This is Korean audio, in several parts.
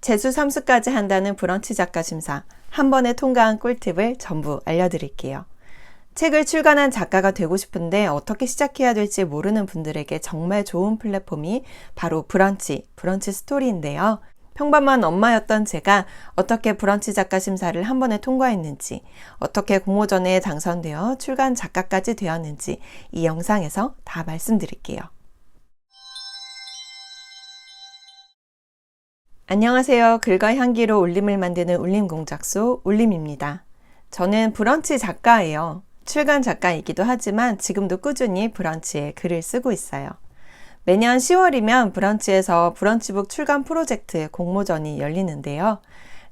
재수 3수까지 한다는 브런치 작가 심사, 한 번에 통과한 꿀팁을 전부 알려드릴게요. 책을 출간한 작가가 되고 싶은데 어떻게 시작해야 될지 모르는 분들에게 정말 좋은 플랫폼이 바로 브런치 스토리인데요. 평범한 엄마였던 제가 어떻게 브런치 작가 심사를 한 번에 통과했는지, 어떻게 공모전에 당선되어 출간 작가까지 되었는지 이 영상에서 다 말씀드릴게요. 안녕하세요. 글과 향기로 울림을 만드는 울림공작소 울림입니다. 저는 브런치 작가예요. 출간 작가이기도 하지만 지금도 꾸준히 브런치에 글을 쓰고 있어요. 매년 10월이면 브런치에서 브런치북 출간 프로젝트 공모전이 열리는데요.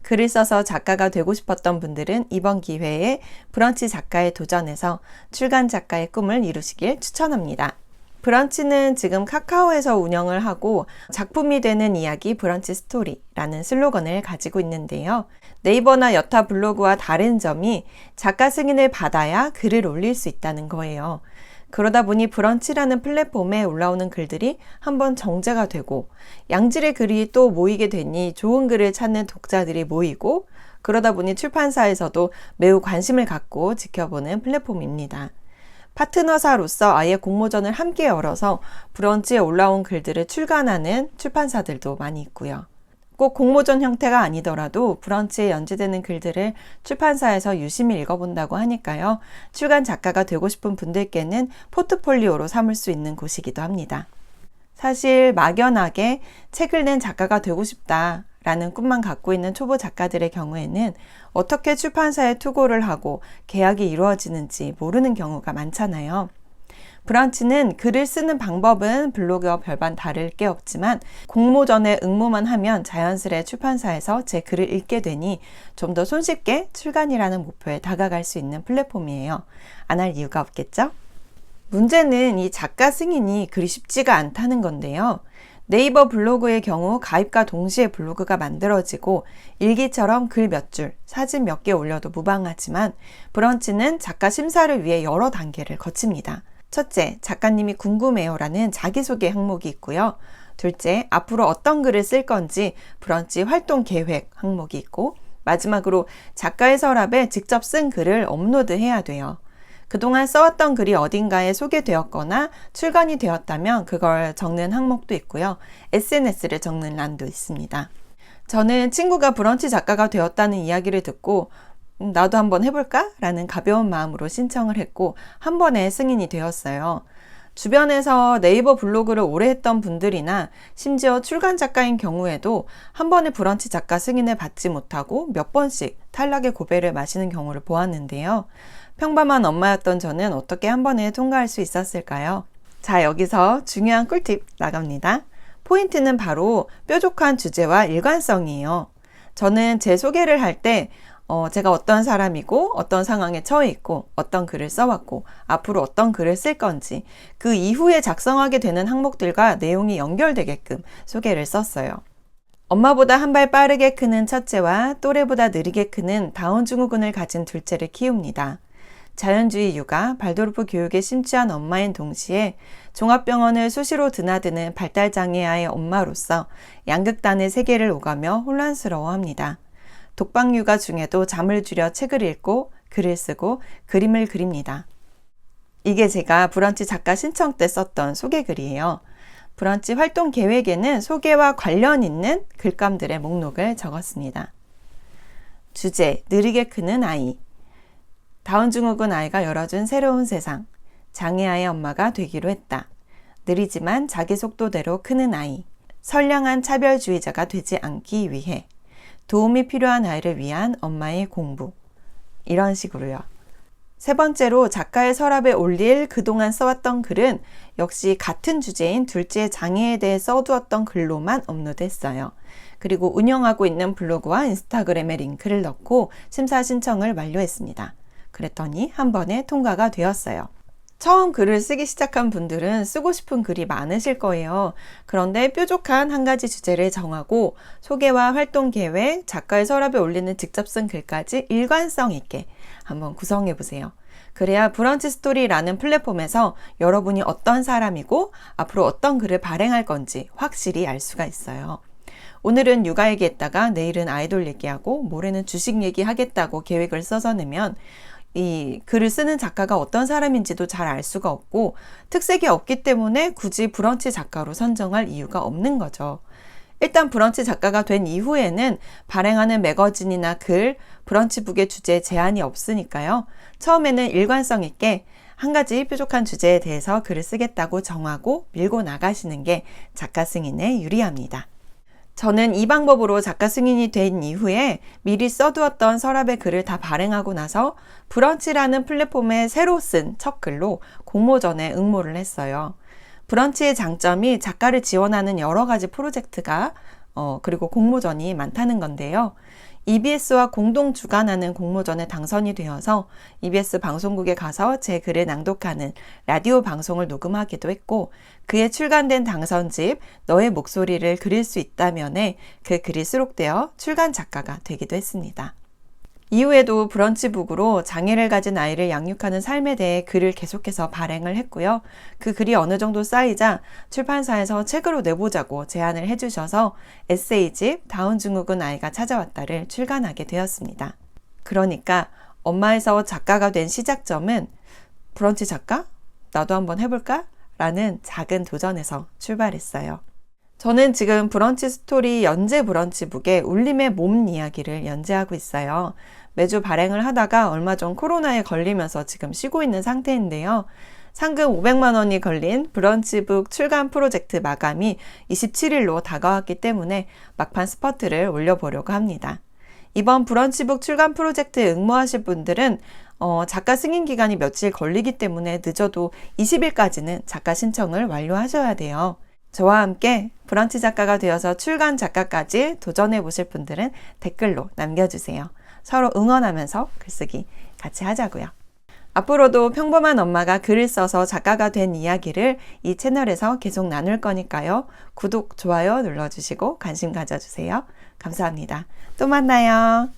글을 써서 작가가 되고 싶었던 분들은 이번 기회에 브런치 작가에 도전해서 출간 작가의 꿈을 이루시길 추천합니다. 브런치는 지금 카카오에서 운영을 하고 작품이 되는 이야기 브런치 스토리라는 슬로건을 가지고 있는데요. 네이버나 여타 블로그와 다른 점이 작가 승인을 받아야 글을 올릴 수 있다는 거예요. 그러다 보니 브런치라는 플랫폼에 올라오는 글들이 한번 정제가 되고 양질의 글이 또 모이게 되니 좋은 글을 찾는 독자들이 모이고 그러다 보니 출판사에서도 매우 관심을 갖고 지켜보는 플랫폼입니다. 파트너사로서 아예 공모전을 함께 열어서 브런치에 올라온 글들을 출간하는 출판사들도 많이 있고요. 꼭 공모전 형태가 아니더라도 브런치에 연재되는 글들을 출판사에서 유심히 읽어본다고 하니까요. 출간 작가가 되고 싶은 분들께는 포트폴리오로 삼을 수 있는 곳이기도 합니다. 사실 막연하게 책을 낸 작가가 되고 싶다 라는 꿈만 갖고 있는 초보 작가들의 경우에는 어떻게 출판사에 투고를 하고 계약이 이루어지는지 모르는 경우가 많잖아요. 브런치는 글을 쓰는 방법은 블로그와 별반 다를 게 없지만 공모전에 응모만 하면 자연스레 출판사에서 제 글을 읽게 되니 좀 더 손쉽게 출간이라는 목표에 다가갈 수 있는 플랫폼이에요. 안 할 이유가 없겠죠? 문제는 이 작가 승인이 그리 쉽지가 않다는 건데요. 네이버 블로그의 경우 가입과 동시에 블로그가 만들어지고 일기처럼 글 몇 줄, 사진 몇 개 올려도 무방하지만 브런치는 작가 심사를 위해 여러 단계를 거칩니다. 첫째, 작가님이 궁금해요라는 자기소개 항목이 있고요. 둘째, 앞으로 어떤 글을 쓸 건지 브런치 활동 계획 항목이 있고 마지막으로 작가의 서랍에 직접 쓴 글을 업로드해야 돼요. 그동안 써왔던 글이 어딘가에 소개되었거나 출간이 되었다면 그걸 적는 항목도 있고요. SNS를 적는 란도 있습니다. 저는 친구가 브런치 작가가 되었다는 이야기를 듣고 나도 한번 해볼까? 라는 가벼운 마음으로 신청을 했고 한 번에 승인이 되었어요. 주변에서 네이버 블로그를 오래 했던 분들이나 심지어 출간 작가인 경우에도 한 번에 브런치 작가 승인을 받지 못하고 몇 번씩 탈락의 고배를 마시는 경우를 보았는데요. 평범한 엄마였던 저는 어떻게 한 번에 통과할 수 있었을까요? 자, 여기서 중요한 꿀팁 나갑니다. 포인트는 바로 뾰족한 주제와 일관성이에요. 저는 제 소개를 할 때 제가 어떤 사람이고 어떤 상황에 처해 있고 어떤 글을 써왔고 앞으로 어떤 글을 쓸 건지 그 이후에 작성하게 되는 항목들과 내용이 연결되게끔 소개를 썼어요. 엄마보다 한 발 빠르게 크는 첫째와 또래보다 느리게 크는 다운 증후군을 가진 둘째를 키웁니다. 자연주의 육아, 발도르프 교육에 심취한 엄마인 동시에 종합병원을 수시로 드나드는 발달장애아의 엄마로서 양극단의 세계를 오가며 혼란스러워합니다. 독방 육아 중에도 잠을 줄여 책을 읽고 글을 쓰고 그림을 그립니다. 이게 제가 브런치 작가 신청 때 썼던 소개글이에요. 브런치 활동 계획에는 소개와 관련 있는 글감들의 목록을 적었습니다. 주제, 느리게 크는 아이. 다운증후군 아이가 열어준 새로운 세상. 장애아의 엄마가 되기로 했다. 느리지만 자기 속도대로 크는 아이. 선량한 차별주의자가 되지 않기 위해. 도움이 필요한 아이를 위한 엄마의 공부. 이런 식으로요. 세 번째로 작가의 서랍에 올릴 그동안 써왔던 글은 역시 같은 주제인 둘째의 장애에 대해 써두었던 글로만 업로드했어요. 그리고 운영하고 있는 블로그와 인스타그램에 링크를 넣고 심사 신청을 완료했습니다. 그랬더니 한 번에 통과가 되었어요. 처음 글을 쓰기 시작한 분들은 쓰고 싶은 글이 많으실 거예요. 그런데 뾰족한 한 가지 주제를 정하고 소개와 활동 계획, 작가의 서랍에 올리는 직접 쓴 글까지 일관성 있게 한번 구성해 보세요. 그래야 브런치 스토리라는 플랫폼에서 여러분이 어떤 사람이고 앞으로 어떤 글을 발행할 건지 확실히 알 수가 있어요. 오늘은 육아 얘기했다가 내일은 아이돌 얘기하고 모레는 주식 얘기하겠다고 계획을 써서 내면 이 글을 쓰는 작가가 어떤 사람인지도 잘 알 수가 없고 특색이 없기 때문에 굳이 브런치 작가로 선정할 이유가 없는 거죠. 일단 브런치 작가가 된 이후에는 발행하는 매거진이나 글, 브런치북의 주제에 제한이 없으니까요. 처음에는 일관성 있게 한 가지 뾰족한 주제에 대해서 글을 쓰겠다고 정하고 밀고 나가시는 게 작가 승인에 유리합니다. 저는 이 방법으로 작가 승인이 된 이후에 미리 써두었던 서랍의 글을 다 발행하고 나서 브런치라는 플랫폼에 새로 쓴 첫 글로 공모전에 응모를 했어요. 브런치의 장점이 작가를 지원하는 여러 가지 프로젝트가 그리고 공모전이 많다는 건데요. EBS와 공동 주관하는 공모전에 당선이 되어서 EBS 방송국에 가서 제 글을 낭독하는 라디오 방송을 녹음하기도 했고 그에 출간된 당선집 너의 목소리를 그릴 수 있다면에 그 글이 수록되어 출간 작가가 되기도 했습니다. 이후에도 브런치북으로 장애를 가진 아이를 양육하는 삶에 대해 글을 계속해서 발행을 했고요. 그 글이 어느 정도 쌓이자 출판사에서 책으로 내보자고 제안을 해주셔서 에세이집 다운 증후군 아이가 찾아왔다를 출간하게 되었습니다. 그러니까 엄마에서 작가가 된 시작점은 브런치 작가? 나도 한번 해볼까? 라는 작은 도전에서 출발했어요. 저는 지금 브런치 스토리 연재 브런치북에 울림의 몸 이야기를 연재하고 있어요. 매주 발행을 하다가 얼마 전 코로나에 걸리면서 지금 쉬고 있는 상태인데요. 상금 500만 원이 걸린 브런치북 출간 프로젝트 마감이 27일로 다가왔기 때문에 막판 스퍼트를 올려보려고 합니다. 이번 브런치북 출간 프로젝트에 응모하실 분들은 작가 승인 기간이 며칠 걸리기 때문에 늦어도 20일까지는 작가 신청을 완료하셔야 돼요. 저와 함께 브런치 작가가 되어서 출간 작가까지 도전해 보실 분들은 댓글로 남겨주세요. 서로 응원하면서 글쓰기 같이 하자고요. 앞으로도 평범한 엄마가 글을 써서 작가가 된 이야기를 이 채널에서 계속 나눌 거니까요. 구독, 좋아요 눌러주시고 관심 가져주세요. 감사합니다. 또 만나요.